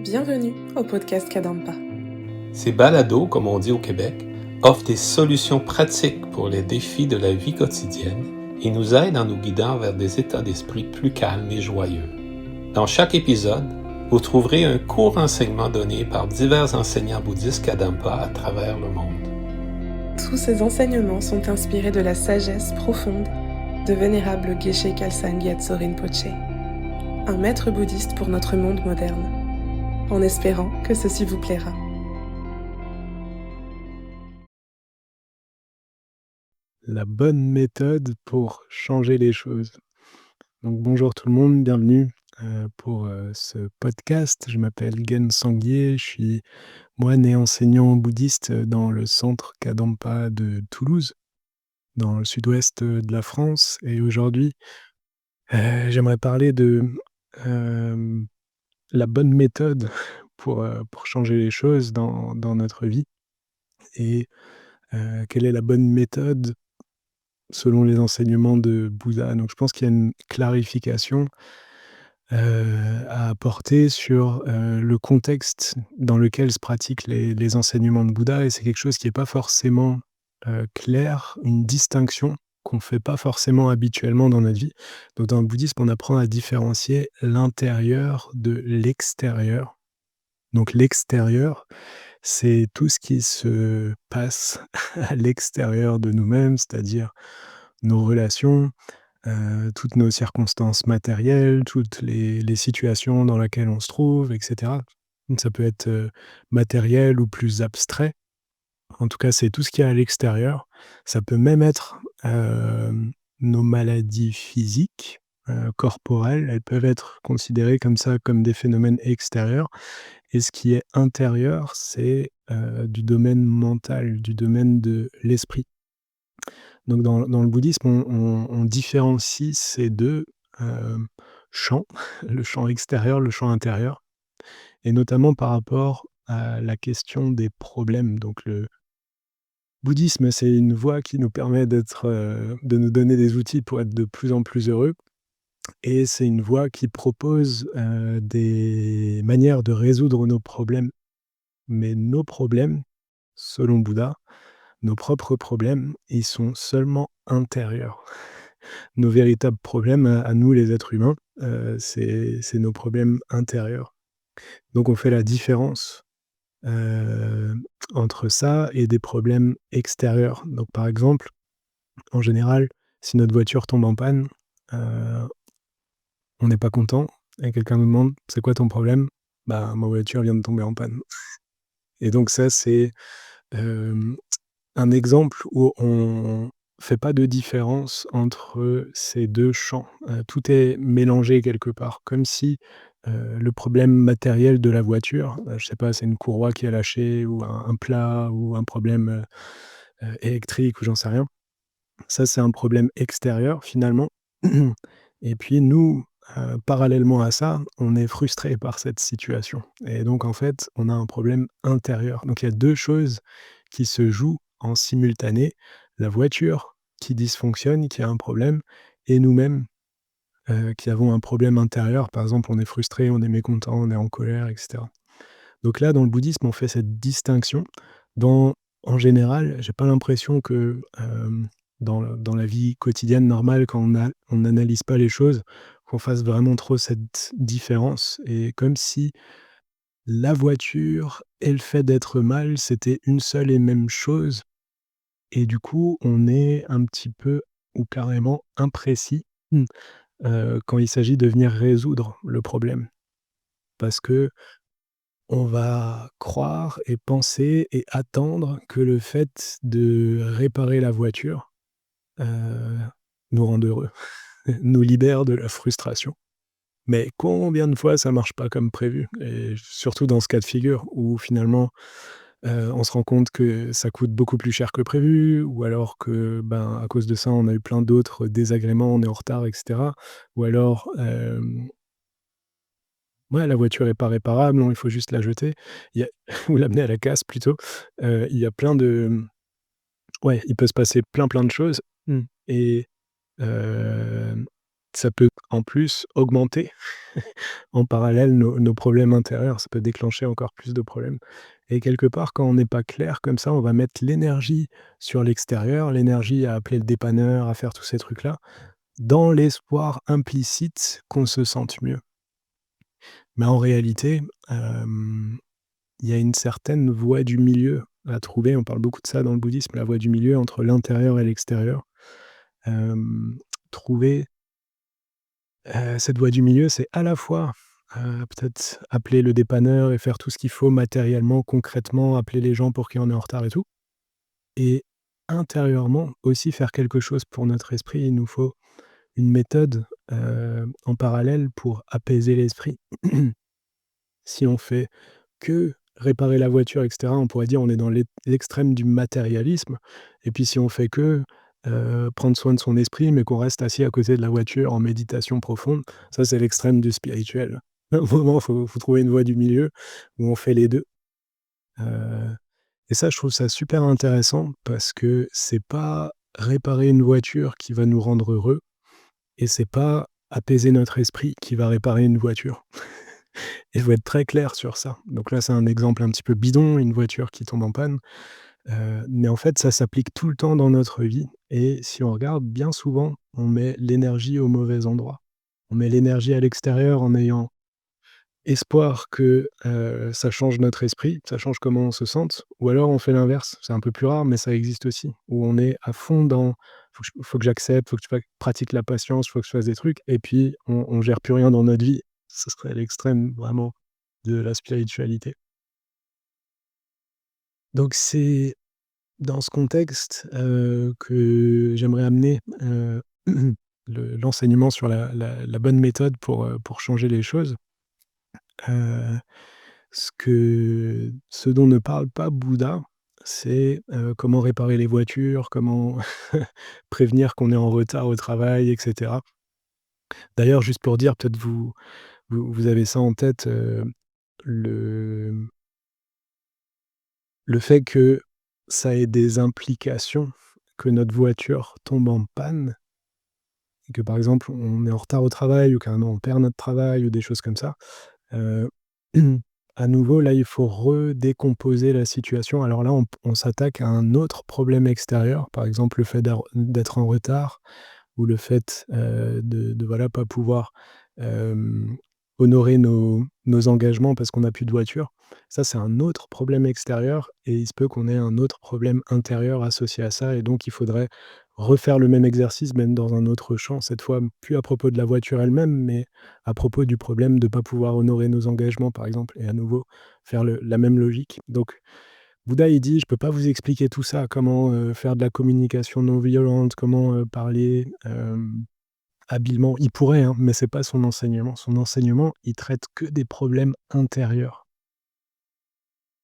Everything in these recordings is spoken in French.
Bienvenue au podcast Kadampa. Ces balados, comme on dit au Québec, offrent des solutions pratiques pour les défis de la vie quotidienne et nous aident en nous guidant vers des états d'esprit plus calmes et joyeux. Dans chaque épisode, vous trouverez un court enseignement donné par divers enseignants bouddhistes Kadampa à travers le monde. Tous ces enseignements sont inspirés de la sagesse profonde de vénérable Geshe Khalsa Gyatso Rinpoche, un maître bouddhiste pour notre monde moderne, en espérant que ceci vous plaira. La bonne méthode pour changer les choses. Donc bonjour tout le monde, bienvenue pour ce podcast. Je m'appelle Gen Sanguier, je suis moine et enseignant bouddhiste dans le centre Kadampa de Toulouse, dans le sud-ouest de la France. Et aujourd'hui, j'aimerais parler de la bonne méthode pour changer les choses dans notre vie. Et quelle est la bonne méthode selon les enseignements de Bouddha. Donc je pense qu'il y a une clarification à apporter sur le contexte dans lequel se pratiquent les enseignements de Bouddha, et c'est quelque chose qui n'est pas forcément clair, une distinction qu'on ne fait pas forcément habituellement dans notre vie. Donc dans le bouddhisme, on apprend à différencier l'intérieur de l'extérieur. Donc l'extérieur, c'est tout ce qui se passe à l'extérieur de nous-mêmes, c'est-à-dire nos relations, toutes nos circonstances matérielles, toutes les situations dans lesquelles on se trouve, et cetera. Donc ça peut être, matériel ou plus abstrait. En tout cas, c'est tout ce qu'il y a à l'extérieur. Ça peut même être, nos maladies physiques, corporelles. Elles peuvent être considérées comme ça, comme des phénomènes extérieurs. Et ce qui est intérieur, c'est, du domaine mental, du domaine de l'esprit. Donc dans le bouddhisme, on différencie ces 2 champs, le champ extérieur, le champ intérieur, et notamment par rapport à la question des problèmes. Donc le bouddhisme, c'est une voie qui nous permet de nous donner des outils pour être de plus en plus heureux, et c'est une voie qui propose, des manières de résoudre nos problèmes. Mais nos problèmes, selon Bouddha, nos propres problèmes, ils sont seulement intérieurs. Nos véritables problèmes à nous les êtres humains, c'est nos problèmes intérieurs. Donc on fait la différence, entre ça et des problèmes extérieurs. Donc par exemple, en général, si notre voiture tombe en panne, heu, on n'est pas content et quelqu'un nous demande: «C'est quoi ton problème?» «Bah, ma voiture vient de tomber en panne». Et donc ça, c'est, hem un exemple où on fait pas de différence entre ces 2 champs. Tout est mélangé quelque part, comme si, le problème matériel de la voiture, je sais pas, c'est une courroie qui a lâché ou un plat ou un problème, électrique ou j'en sais rien. Ça, c'est un problème extérieur finalement. Et puis nous, parallèlement à ça, on est frustré par cette situation, et donc en fait, on a un problème intérieur. Donc il y a 2 choses qui se jouent en simultané: la voiture qui dysfonctionne, qui a un problème, et nous-mêmes, qui avons un problème intérieur. Par exemple, on est frustré, on est mécontent, on est en colère, et cetera. Donc là, dans le bouddhisme, on fait cette distinction. En général, j'ai pas l'impression que, dans la vie quotidienne normale, quand on n'analyse pas les choses, qu'on fasse vraiment trop cette différence, et comme si la voiture et le fait d'être mal, c'était une seule et même chose, et du coup, on est un petit peu ou carrément imprécis, quand il s'agit de venir résoudre le problème. Parce que on va croire et penser et attendre que le fait de réparer la voiture, heu, nous rende heureux, nous libère de la frustration. Mais combien de fois ça marche pas comme prévu? Et surtout dans ce cas de figure où finalement, on se rend compte que ça coûte beaucoup plus cher que prévu, ou alors que, ben, à cause de ça, on a eu plein d'autres désagréments, on est en retard, et cetera. Ou alors, ouais, la voiture est pas réparable, non, il faut juste la jeter. Il y a ou l'amener à la casse plutôt. Il y a plein de, ouais, il peut se passer plein de choses. Et hem ça peut en plus augmenter en parallèle nos problèmes intérieurs. Ça peut déclencher encore plus de problèmes et quelque part, quand on n'est pas clair comme ça, on va mettre l'énergie sur l'extérieur, l'énergie à appeler le dépanneur, à faire tous ces trucs-là, dans l'espoir implicite qu'on se sente mieux. Mais en réalité, il y a une certaine voie du milieu à trouver. On parle beaucoup de ça dans le bouddhisme, la voie du milieu entre l'intérieur et l'extérieur. Trouver, cette voie du milieu, c'est à la fois, peut-être appeler le dépanneur et faire tout ce qu'il faut matériellement, concrètement, appeler les gens pour qui on est en retard et tout et intérieurement aussi faire quelque chose pour notre esprit. Il nous faut une méthode, en parallèle pour apaiser l'esprit. Si on fait que réparer la voiture et cetera, on pourrait dire on est dans l'extrême du matérialisme et puis si on fait que, prendre soin de son esprit, mais qu'on reste assis à côté de la voiture en méditation profonde, ça c'est l'extrême du spirituel. À un moment, faut trouver une voie du milieu où on fait les 2. Heu et ça, je trouve ça super intéressant parce que c'est pas réparer une voiture qui va nous rendre heureux et c'est pas apaiser notre esprit qui va réparer une voiture. Et il faut être très clair sur ça. Donc là, c'est un exemple un petit peu bidon, une voiture qui tombe en panne, mais en fait, ça s'applique tout le temps dans notre vie et si on regarde, bien souvent, on met l'énergie au mauvais endroit. On met l'énergie à l'extérieur en ayant espoir que, ça change notre esprit, ça change comment on se sente ou alors on fait l'inverse. C'est un peu plus rare, mais ça existe aussi, où on est à fond dans: «Faut que j'accepte, faut que je pratique la patience, faut que je fasse des trucs» et puis on gère plus rien dans notre vie. Ce serait l'extrême vraiment de la spiritualité. Donc c'est dans ce contexte, que j'aimerais amener, l'enseignement sur la bonne méthode pour changer les choses. Heu, ce dont ne parle pas Bouddha, c'est, comment réparer les voitures, comment prévenir qu'on est en retard au travail et cetera. D'ailleurs, juste pour dire, peut-être vous avez ça en tête, le le fait que ça ait des implications, que notre voiture tombe en panne et que, par exemple, on est en retard au travail ou carrément on perd notre travail ou des choses comme ça, heu, à nouveau, là, il faut redécomposer la situation. Alors là, on s'attaque à un autre problème extérieur, par exemple, le fait d'être en retard ou le fait, de voilà, pas pouvoir, hem, honorer nos engagements parce qu'on n'a plus de voiture. Ça, c'est un autre problème extérieur et il se peut qu'on ait un autre problème intérieur associé à ça et donc il faudrait refaire le même exercice, même dans un autre champ, cette fois plus à propos de la voiture elle-même, mais à propos du problème de pas pouvoir honorer nos engagements, par exemple et à nouveau faire le la même logique. Donc Bouddha, il dit: «Je peux pas vous expliquer tout ça, comment, faire de la communication non violente, comment, parler, habilement». Il pourrait, hein, mais c'est pas son enseignement. Son enseignement, il traite que des problèmes intérieurs.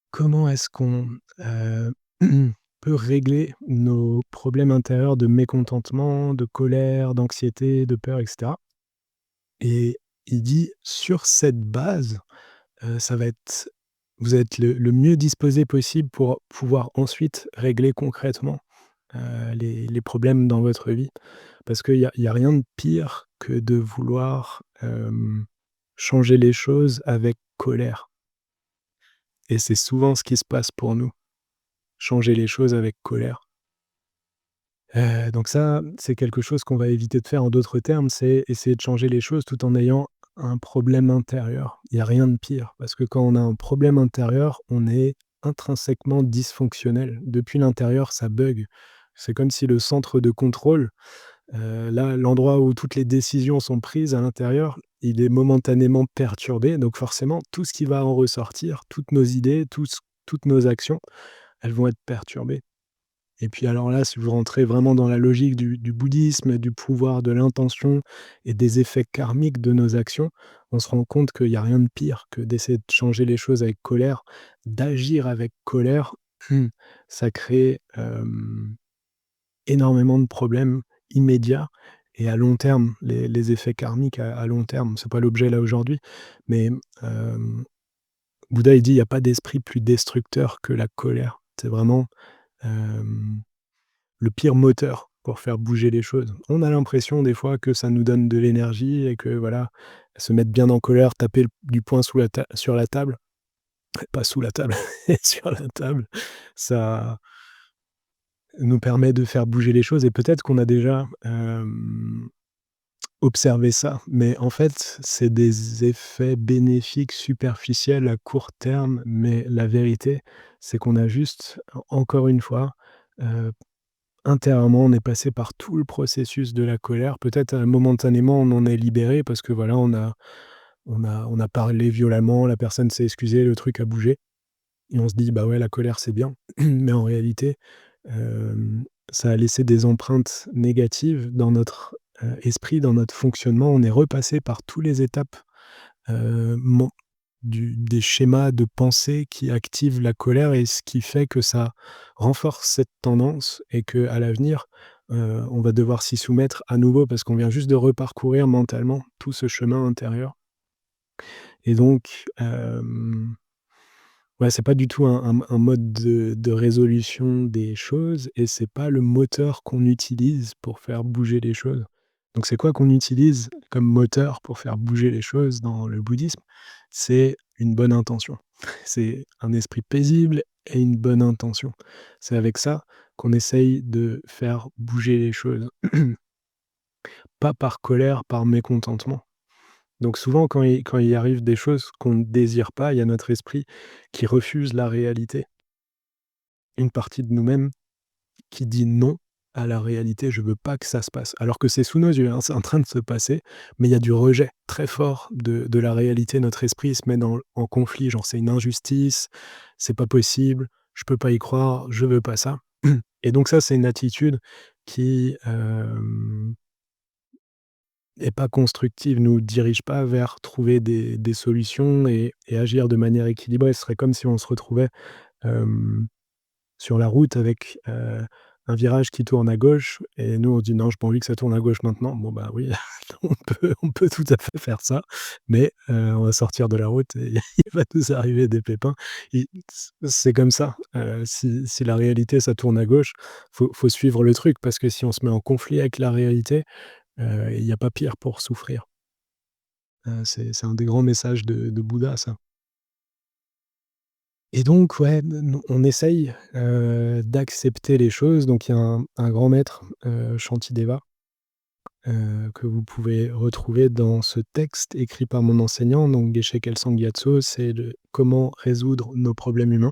Comment est-ce qu'on, peut régler nos problèmes intérieurs de mécontentement, de colère, d'anxiété, de peur et cetera? Et il dit: «Sur cette base, ça va être vous êtes le mieux disposé possible pour pouvoir ensuite régler concrètement, les problèmes dans votre vie. Parce qu'il y a rien de pire que de vouloir, changer les choses avec colère et c'est souvent ce qui se passe pour nous, changer les choses avec colère. Donc ça, c'est quelque chose qu'on va éviter de faire. En d'autres termes, c'est essayer de changer les choses tout en ayant un problème intérieur. Il y a rien de pire parce que quand on a un problème intérieur, on est intrinsèquement dysfonctionnel. Depuis l'intérieur, ça bug. C'est comme si le centre de contrôle, là, l'endroit où toutes les décisions sont prises à l'intérieur, il est momentanément perturbé. Donc forcément, tout ce qui va en ressortir, toutes nos idées, toutes nos actions, elles vont être perturbées. Et puis alors là, si vous rentrez vraiment dans la logique du bouddhisme, du pouvoir de l'intention et des effets karmiques de nos actions, on se rend compte qu'il y a rien de pire que d'essayer de changer les choses avec colère, d'agir avec colère. Ça crée, énormément de problèmes immédiats et à long terme. Les effets karmiques à long terme, c'est pas l'objet là aujourd'hui, mais, Bouddha il dit: «Il y a pas d'esprit plus destructeur que la colère». C'est vraiment, hem le pire moteur pour faire bouger les choses. On a l'impression des fois que ça nous donne de l'énergie et que voilà, se mettre bien en colère, taper du poing sur la table, pas sous la table, sur la table, ça nous permet de faire bouger les choses et peut-être qu'on a déjà, observé ça, mais en fait, c'est des effets bénéfiques superficiels à court terme, mais la vérité, c'est qu'on a juste, encore une fois, heu, intérieurement, on est passé par tout le processus de la colère. Peut-être, momentanément, on en est libéré parce que voilà, on a parlé violemment, la personne s'est excusée, le truc a bougé et on se dit: «Bah ouais, la colère, c'est bien». Mais en réalité, ça a laissé des empreintes négatives dans notre, esprit, dans notre fonctionnement. On est repassé par tous les étapes, men des schémas de pensée qui activent la colère et ce qui fait que ça renforce cette tendance et qu'à l'avenir, on va devoir s'y soumettre à nouveau parce qu'on vient juste de reparcourir mentalement tout ce chemin intérieur et donc ouais, c'est pas du tout un mode de résolution des choses et c'est pas le moteur qu'on utilise pour faire bouger les choses. Donc c'est quoi qu'on utilise comme moteur pour faire bouger les choses dans le bouddhisme? C'est une bonne intention. C'est un esprit paisible et une bonne intention. C'est avec ça qu'on essaye de faire bouger les choses, pas par colère, par mécontentement. Donc souvent quand il arrive des choses qu'on ne désire pas, il y a notre esprit qui refuse la réalité. Une partie de nous-mêmes qui dit non à la réalité, je veux pas que ça se passe. Alors que c'est sous nos yeux, hein, c'est en train de se passer, mais il y a du rejet très fort de la réalité. Notre esprit se met en conflit, genre c'est une injustice, c'est pas possible, je peux pas y croire, je veux pas ça. Et donc ça, c'est une attitude qui, est pas constructive, nous dirige pas vers trouver des solutions et agir de manière équilibrée. Ce serait comme si on se retrouvait, hem sur la route avec, un virage qui tourne à gauche et nous on se dit: «Non, j'ai pas envie que ça tourne à gauche maintenant». Bon bah oui, on peut tout à fait faire ça, mais on va sortir de la route et il va nous arriver des pépins et c'est comme ça, si la réalité ça tourne à gauche, faut suivre le truc parce que si on se met en conflit avec la réalité, il y a pas pire pour souffrir. C'est un des grands messages de Bouddha ça. Et donc ouais, n on essaye, d'accepter les choses. Donc il y a un grand maître, Shantideva, que vous pouvez retrouver dans ce texte écrit par mon enseignant, donc Geshe Kelsang Gyatso, c'est le «Comment résoudre nos problèmes humains»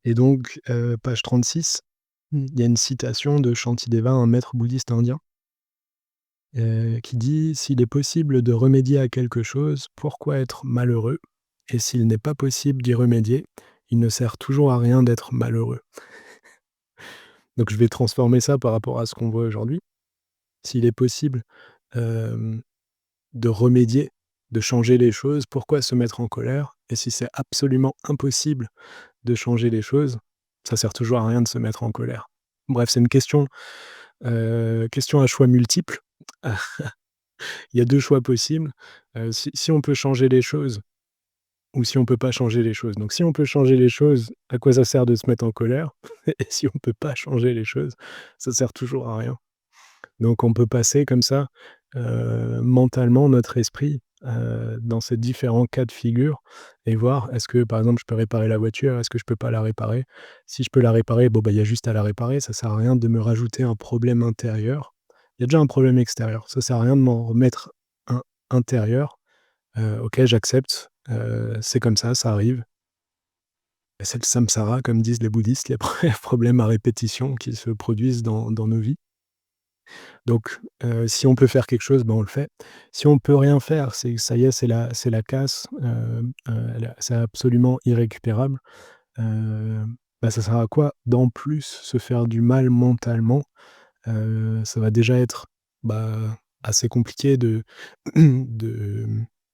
et donc page 36, il y a une citation de Shantideva, un maître bouddhiste indien, qui dit: «S'il est possible de remédier à quelque chose, pourquoi être malheureux? Et s'il n'est pas possible d'y remédier, il ne sert toujours à rien d'être malheureux». Donc je vais transformer ça par rapport à ce qu'on voit aujourd'hui. S'il est possible, hem, de remédier, de changer les choses, pourquoi se mettre en colère? Et si c'est absolument impossible de changer les choses, ça sert toujours à rien de se mettre en colère. Bref, c'est une question à choix multiples. Il y a 2 choix possibles, si on peut changer les choses ou si on peut pas changer les choses. Donc si on peut changer les choses, à quoi ça sert de se mettre en colère? Et si on peut pas changer les choses, ça sert toujours à rien. Donc on peut passer comme ça, mentalement notre esprit, dans ces différents cas de figure et voir est-ce que, par exemple, je peux réparer la voiture? Est-ce que je peux pas la réparer? Si je peux la réparer, bon, bah, il y a juste à la réparer, ça sert à rien de me rajouter un problème intérieur. Il y a déjà un problème extérieur, ça sert à rien de m'en remettre un intérieur. OK, j'accepte, c'est comme ça arrive. Et c'est le samsara comme disent les bouddhistes, les problèmes à répétition qui se produisent dans nos vies. Donc, si on peut faire quelque chose, ben, on le fait. Si on peut rien faire, c'est ça y est, c'est la casse, c'est absolument irrécupérable. Bah, ça sert à quoi d'en plus se faire du mal mentalement? Ça va déjà être, bah, assez compliqué de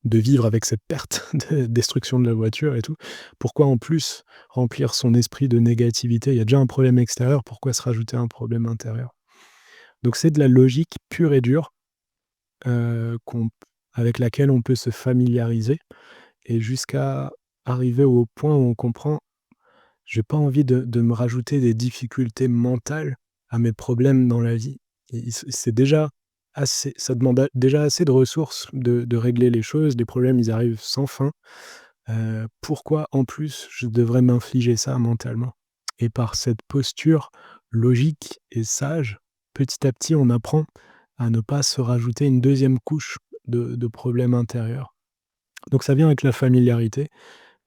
de vivre avec cette perte, de destruction de la voiture et tout. Pourquoi en plus remplir son esprit de négativité? Il y a déjà un problème extérieur, pourquoi se rajouter un problème intérieur? Donc c'est de la logique pure et dure, qu'on avec laquelle on peut se familiariser et jusqu'à arriver au point où on comprend: «J'ai pas envie de me rajouter des difficultés mentales, à mes problèmes dans la vie. C'est déjà assez, ça demande déjà assez de ressources de régler les choses. Les problèmes, ils arrivent sans fin. Pourquoi en plus je devrais m'infliger ça mentalement? Et par cette posture logique et sage, petit à petit, on apprend à ne pas se rajouter une deuxième couche de problèmes intérieurs. Donc ça vient avec la familiarité.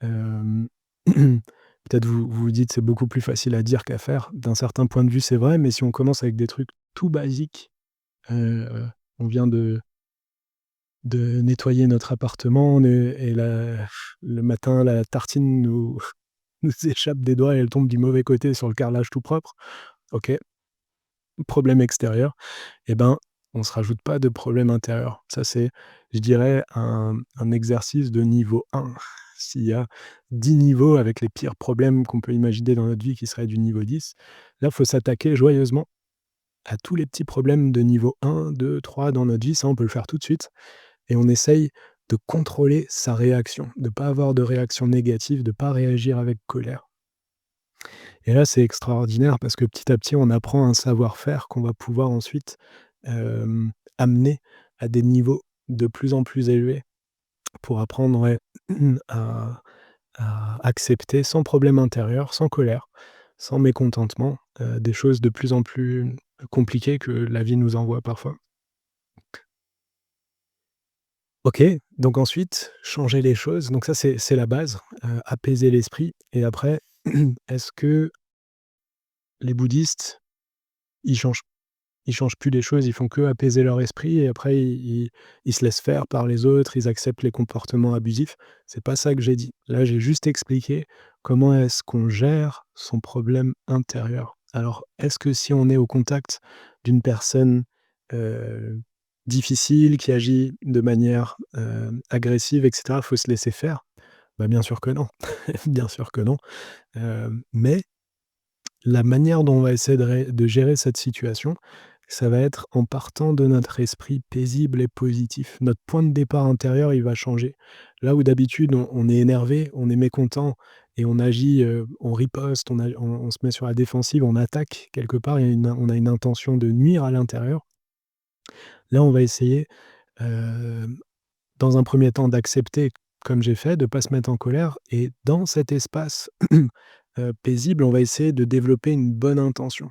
Hem, peut-être vous dites: «C'est beaucoup plus facile à dire qu'à faire». D'un certain point de vue, c'est vrai, mais si on commence avec des trucs tout basiques, on vient de nettoyer notre appartement, et le matin, la tartine nous échappe des doigts et elle tombe du mauvais côté sur le carrelage tout propre. OK, problème extérieur. Et ben, on se rajoute pas de problème intérieur. Ça, c'est, je dirais, un exercice de niveau 1. S'il y a 10 niveaux avec les pires problèmes qu'on peut imaginer dans notre vie qui seraient du niveau 10, là, faut s'attaquer joyeusement à tous les petits problèmes de niveau 1, 2, 3 dans notre vie. Ça, on peut le faire tout de suite, et on essaye de contrôler sa réaction, de pas avoir de réaction négative, de pas réagir avec colère. Et là, c'est extraordinaire parce que petit à petit, on apprend un savoir-faire qu'on va pouvoir ensuite, amener à des niveaux de plus en plus élevés pour apprendre, ouais, à accepter sans problème intérieur, sans colère, sans mécontentement, des choses de plus en plus compliquées que la vie nous envoie parfois. OK, donc ensuite, changer les choses, donc ça, c'est la base, apaiser l'esprit. Et après, est-ce que les bouddhistes, ils changent ils changent plus les choses, ils font que apaiser leur esprit et après ils se laissent faire par les autres, ils acceptent les comportements abusifs? C'est pas ça que j'ai dit. Là, j'ai juste expliqué comment est-ce qu'on gère son problème intérieur. Alors, est-ce que si on est au contact d'une personne, heu, difficile, qui agit de manière, agressive et cetera, faut se laisser faire? Bah, bien sûr que non. Bien sûr que non, mais la manière dont on va essayer de gérer cette situation, ça va être en partant de notre esprit paisible et positif. Notre point de départ intérieur, il va changer. Là où d'habitude on est énervé, on est mécontent et on agit, on riposte, on se met sur la défensive, on attaque quelque part, on a une intention de nuire à l'intérieur. Là, on va essayer, hem, dans un premier temps d'accepter comme j'ai fait, de ne pas se mettre en colère, et dans cet espace, paisible, on va essayer de développer une bonne intention.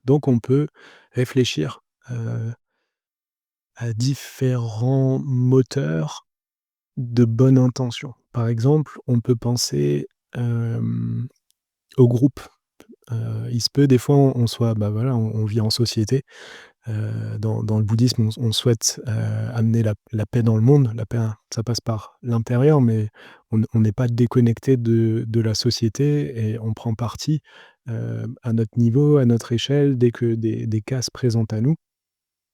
Donc on peut réfléchir, à différents moteurs de bonne intention. Par exemple, on peut penser, au groupe. Il se peut des fois on soit, bah, voilà, on vit en société. Dans le bouddhisme, on souhaite, amener la paix dans le monde. La paix, hein, ça passe par l'intérieur, mais on n'est pas déconnecté de la société, et on prend parti, à notre niveau, à notre échelle, dès que des cas se présentent à nous.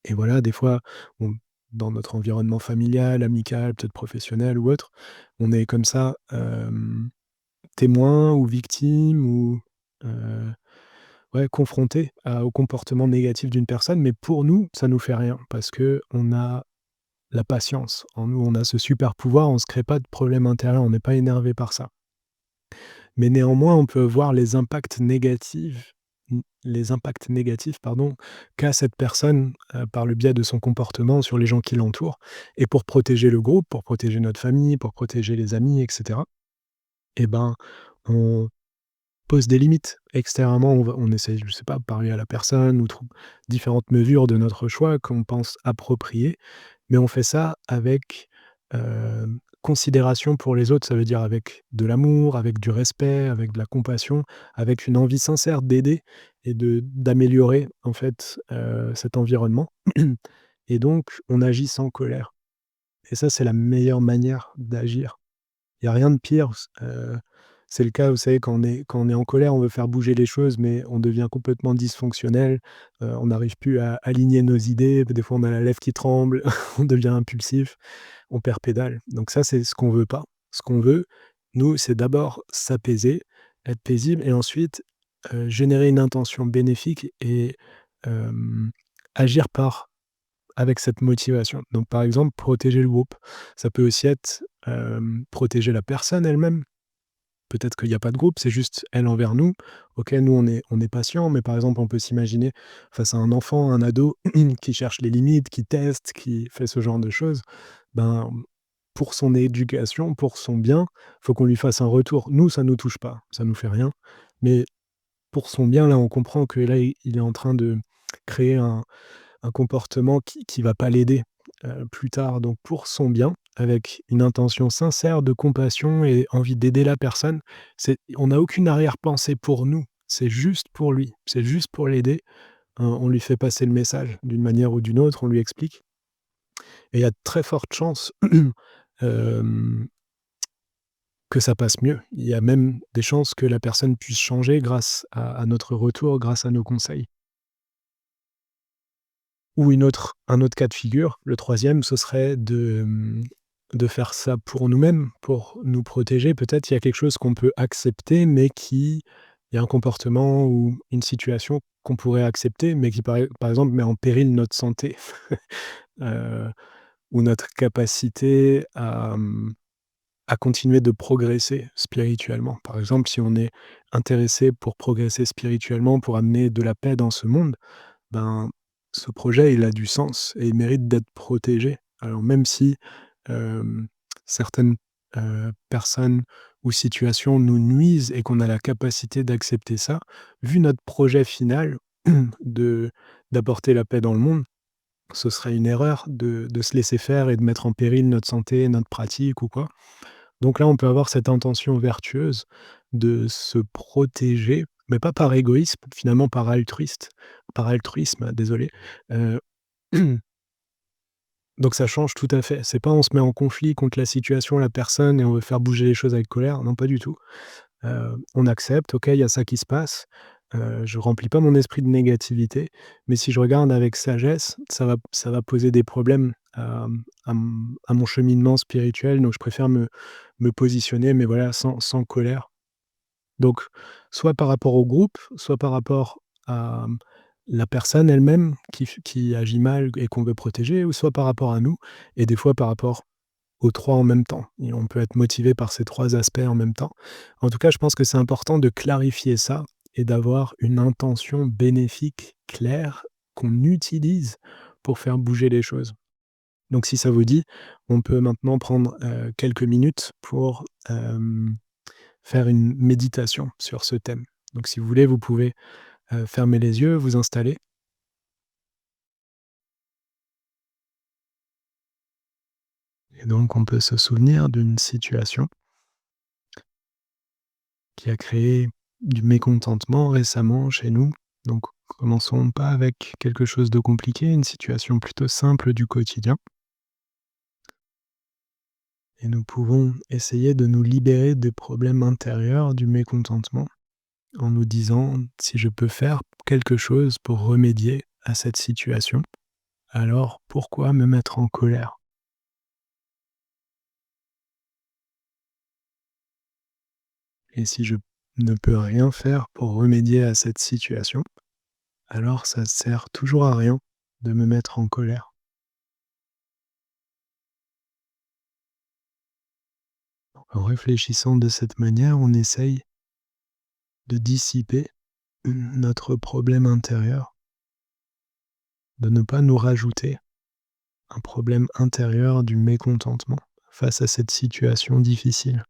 Et voilà, des fois, on dans notre environnement familial, amical, peut-être professionnel ou autre, on est comme ça, témoin ou victime ou, heu ouais, confronté au comportement négatif d'une personne, mais pour nous, ça nous fait rien parce que on a la patience. En nous, on a ce super pouvoir, on se crée pas de problème intérieur, on n'est pas énervé par ça. Mais néanmoins, on peut voir les impacts négatifs, pardon, qu'a cette personne, par le biais de son comportement sur les gens qui l'entourent. Et pour protéger le groupe, pour protéger notre famille, pour protéger les amis et cetera, et ben, on pose des limites. Extérieurement, on essaie, je sais pas, de parler à la personne ou trouve différentes mesures de notre choix qu'on pense appropriées, mais on fait ça avec, considération pour les autres. Ça veut dire avec de l'amour, avec du respect, avec de la compassion, avec une envie sincère d'aider et d'améliorer, en fait, cet environnement. Et donc on agit sans colère, et ça, c'est la meilleure manière d'agir. Il y a rien de pire, c'est le cas, vous savez, quand on est en colère, on veut faire bouger les choses, mais on devient complètement dysfonctionnel, on n'arrive plus à aligner nos idées, des fois on a la lèvre qui tremble, on devient impulsif, on perd pédale. Donc ça, c'est ce qu'on veut pas. Ce qu'on veut, nous, c'est d'abord s'apaiser, être paisible, et ensuite, générer une intention bénéfique et hem, agir avec cette motivation. Donc par exemple, protéger le groupe. Ça peut aussi être, protéger la personne elle-même. peut-être qu'il y a pas de groupe, c'est juste elle envers nous. OK, nous on est patient, mais par exemple, on peut s'imaginer face à un enfant, un ado qui cherche les limites, qui teste, qui fait ce genre de choses. Ben, pour son éducation, pour son bien, faut qu'on lui fasse un retour. Nous, ça nous touche pas, ça nous fait rien, mais pour son bien, là, on comprend que là, il est en train de créer un comportement qui va pas l'aider, plus tard. Donc pour son bien, avec une intention sincère de compassion et envie d'aider la personne, on n'a aucune arrière-pensée pour nous, c'est juste pour lui, c'est juste pour l'aider. On lui fait passer le message d'une manière ou d'une autre, on lui explique et il y a de très fortes chances, hem, que ça passe mieux. Il y a même des chances que la personne puisse changer grâce à notre retour, grâce à nos conseils. Ou un autre cas de figure, le troisième, ce serait de faire ça pour nous-mêmes, pour nous protéger. Peut-être il y a quelque chose qu'on peut accepter, mais qui il y a un comportement ou une situation qu'on pourrait accepter, mais qui par exemple met en péril notre santé, heu, ou notre capacité à continuer de progresser spirituellement. Par exemple, si on est intéressé pour progresser spirituellement, pour amener de la paix dans ce monde, ben, ce projet, il a du sens et il mérite d'être protégé. Alors même si, hem, certaines, personnes ou situations nous nuisent et qu'on a la capacité d'accepter ça, vu notre projet final de d'apporter la paix dans le monde, ce serait une erreur de se laisser faire et de mettre en péril notre santé, notre pratique ou quoi. Donc là, on peut avoir cette intention vertueuse de se protéger, mais pas par égoïsme, finalement par altruisme, désolé. Heu, donc ça change tout à fait. C'est pas on se met en conflit contre la situation, la personne et on veut faire bouger les choses avec colère, non pas du tout. On accepte, OK, il y a ça qui se passe, je remplis pas mon esprit de négativité, mais si je regarde avec sagesse, ça va poser des problèmes à mon cheminement spirituel, donc je préfère me positionner, mais voilà, sans colère. Donc soit par rapport au groupe, soit par rapport à, la personne elle-même qui agit mal et qu'on veut protéger, ou soit par rapport à nous et des fois par rapport aux 3 en même temps et on peut être motivé par ces 3 aspects en même temps. En tout cas, je pense que c'est important de clarifier ça et d'avoir une intention bénéfique claire qu'on utilise pour faire bouger les choses. Donc si ça vous dit, on peut maintenant prendre, quelques minutes pour, faire une méditation sur ce thème. Donc si vous voulez, vous pouvez, fermer les yeux, vous installer et donc on peut se souvenir d'une situation qui a créé du mécontentement récemment chez nous. Donc commençons pas avec quelque chose de compliqué, une situation plutôt simple du quotidien et nous pouvons essayer de nous libérer des problèmes intérieurs du mécontentement en nous disant: «Si je peux faire quelque chose pour remédier à cette situation, alors pourquoi me mettre en colère? Et si je ne peux rien faire pour remédier à cette situation, alors ça sert toujours à rien de me mettre en colère». En réfléchissant de cette manière, on essaye de dissiper notre problème intérieur, de ne pas nous rajouter un problème intérieur du mécontentement face à cette situation difficile.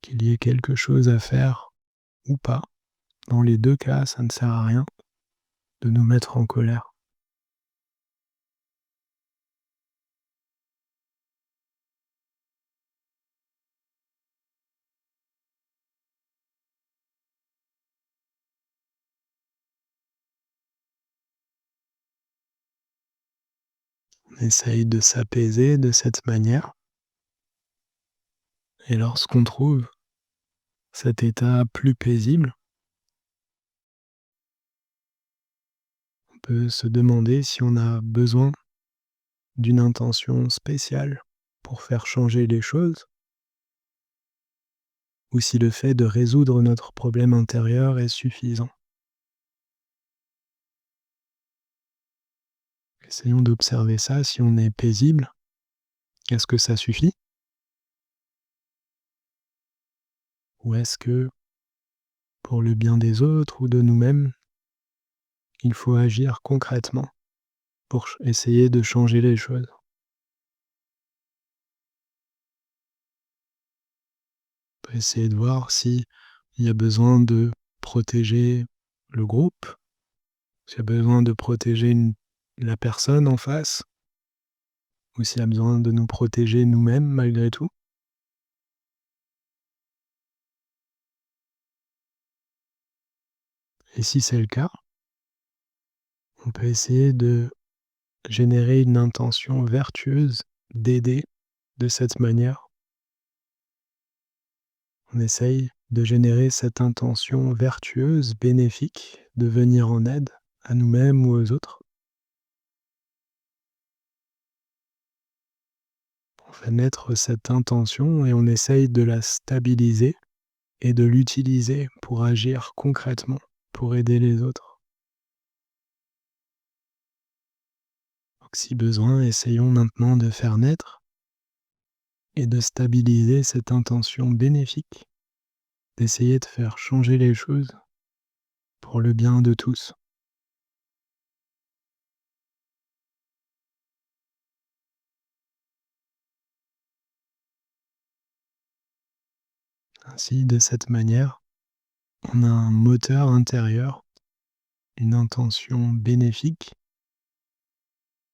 Qu'il y ait quelque chose à faire ou pas, dans les 2 cas, ça ne sert à rien de nous mettre en colère. On essaye de s'apaiser de cette manière et lorsqu'on trouve cet état plus paisible, on peut se demander si on a besoin d'une intention spéciale pour faire changer les choses ou si le fait de résoudre notre problème intérieur est suffisant. Essayons d'observer ça. Si on est paisible, est-ce que ça suffit? Ou est-ce que, pour le bien des autres ou de nous-mêmes, il faut agir concrètement pour essayer de changer les choses? On peut essayer de voir s'il y a besoin de protéger le groupe, s'il y a besoin de protéger la personne en face, ou s'il y a besoin de nous protéger nous-mêmes malgré tout. Et si c'est le cas, on peut essayer de générer une intention vertueuse d'aider de cette manière. On essaye de générer cette intention vertueuse, bénéfique, de venir en aide à nous-mêmes ou aux autres. On fait naître cette intention et on essaye de la stabiliser et de l'utiliser pour agir concrètement, pour aider les autres. Donc, si besoin, essayons maintenant de faire naître et de stabiliser cette intention bénéfique, d'essayer de faire changer les choses pour le bien de tous. Ainsi, de cette manière, on a un moteur intérieur, une intention bénéfique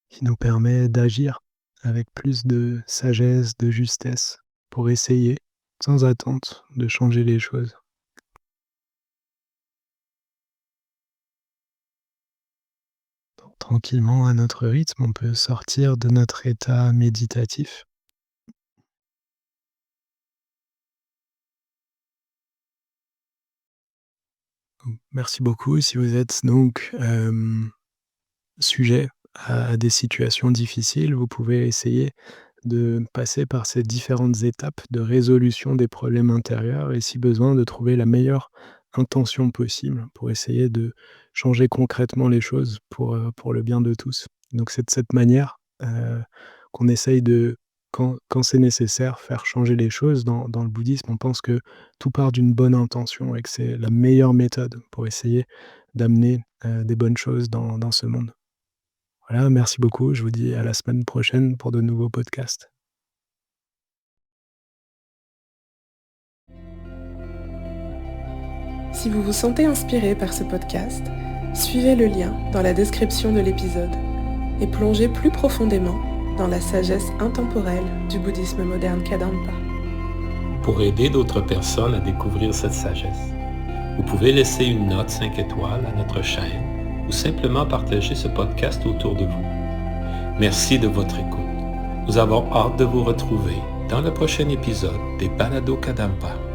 qui nous permet d'agir avec plus de sagesse, de justesse, pour essayer, sans attente, de changer les choses. Donc, tranquillement, à notre rythme, on peut sortir de notre état méditatif. Donc, merci beaucoup. Si vous êtes donc sujet à des situations difficiles, vous pouvez essayer de passer par ces différentes étapes de résolution des problèmes intérieurs et si besoin de trouver la meilleure intention possible pour essayer de changer concrètement les choses pour le bien de tous. Donc c'est de cette manière qu'on essaye de, quand c'est nécessaire, faire changer les choses. Dans le bouddhisme, on pense que tout part d'une bonne intention et que c'est la meilleure méthode pour essayer d'amener des bonnes choses dans ce monde. Voilà, merci beaucoup. Je vous dis à la semaine prochaine pour de nouveaux podcasts. Si vous vous sentez inspiré par ce podcast, suivez le lien dans la description de l'épisode et plongez plus profondément dans la sagesse intemporelle du bouddhisme moderne Kadampa. Pour aider d'autres personnes à découvrir cette sagesse, vous pouvez laisser une note 5 étoiles à notre chaîne ou simplement partager ce podcast autour de vous. Merci de votre écoute. Nous avons hâte de vous retrouver dans le prochain épisode des Balados Kadampa.